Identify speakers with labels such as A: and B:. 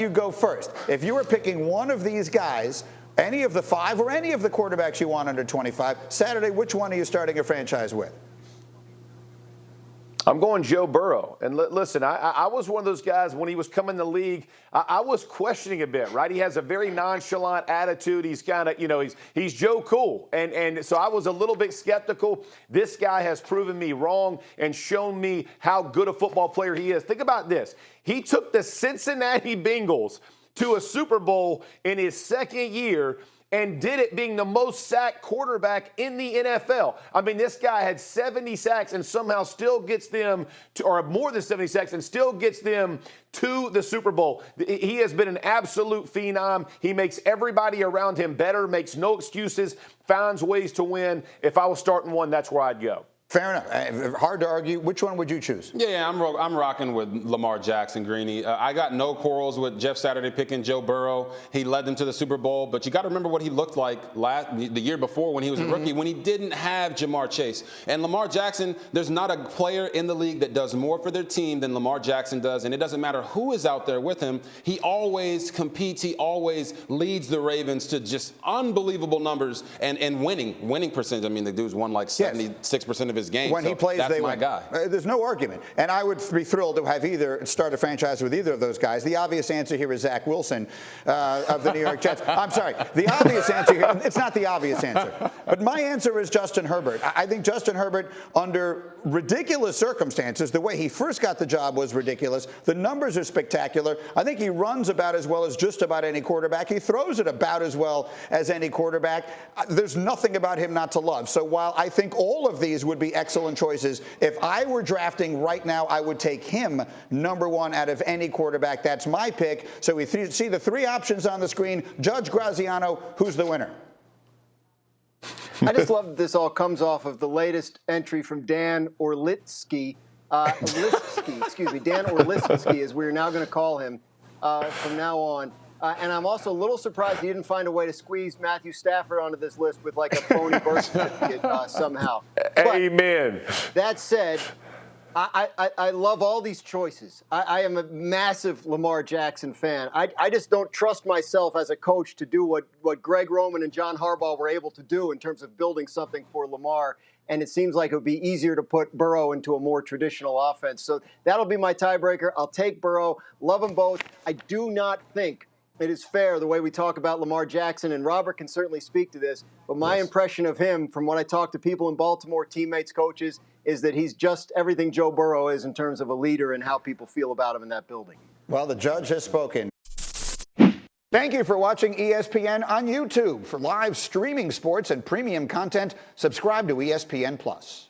A: You go first. If you were picking one of these guys, any of the 5 or any of the quarterbacks you want under 25, Saturday, which one are you starting a franchise with?
B: I'm going Joe Burrow. And listen, I was one of those guys when he was coming to the league, I was questioning a bit, right? He has a very nonchalant attitude. He's kind of, he's Joe Cool. And so I was a little bit skeptical. This guy has proven me wrong and shown me how good a football player he is. Think about this. He took the Cincinnati Bengals to a Super Bowl in his second year and did it being the most sacked quarterback in the NFL. I mean, this guy had 70 sacks and somehow still gets them to, or more than 70 sacks and still gets them to the Super Bowl. He has been an absolute phenom. He makes everybody around him better, makes no excuses, finds ways to win. If I was starting one, that's where I'd go.
A: Fair enough. Hard to argue. Which one would you choose?
C: Yeah, I'm rocking with Lamar Jackson, Greeny. I got no quarrels with Jeff Saturday picking Joe Burrow. He led them to the Super Bowl, but you got to remember what he looked like the year before when he was a rookie, when he didn't have Jamar Chase. And Lamar Jackson, there's not a player in the league that does more for their team than Lamar Jackson does, and it doesn't matter who is out there with him. He always competes. He always leads the Ravens to just unbelievable numbers and winning percentage. I mean, the dude's won like 76% of his games.
A: When he plays,
C: that's
A: they
C: my
A: win.
C: guy.
A: There's no argument. And I would be thrilled to have either start a franchise with either of those guys. The obvious answer here is Zach Wilson of the New York Jets. I'm sorry. The obvious answer here, it's not the obvious answer. But my answer is Justin Herbert. I think Justin Herbert, under ridiculous circumstances, the way he first got the job was ridiculous. The numbers are spectacular. I think he runs about as well as just about any quarterback. He throws it about as well as any quarterback. There's nothing about him not to love. So while I think all of these would be excellent choices, if I were drafting right now, I would take him #1 out of any quarterback. That's my pick. So we see the 3 options on the screen. Judge Graziano, who's the winner?
D: I just love that this all comes off of the latest entry from Dan Orlovsky. Dan Orlovsky, as we're now going to call him from now on. And I'm also a little surprised he didn't find a way to squeeze Matthew Stafford onto this list with like a phony birth certificate somehow.
B: Amen.
D: But that said, I love all these choices. I am a massive Lamar Jackson fan. I just don't trust myself as a coach to do what Greg Roman and John Harbaugh were able to do in terms of building something for Lamar. And it seems like it would be easier to put Burrow into a more traditional offense. So that'll be my tiebreaker. I'll take Burrow. Love them both. I do not think it is fair the way we talk about Lamar Jackson, and Robert can certainly speak to this, but my impression of him from what I talk to people in Baltimore, teammates, coaches, is that he's just everything Joe Burrow is in terms of a leader and how people feel about him in that building.
A: Well, the judge has spoken. Thank you for watching ESPN on YouTube. For live streaming sports and premium content, subscribe to ESPN+.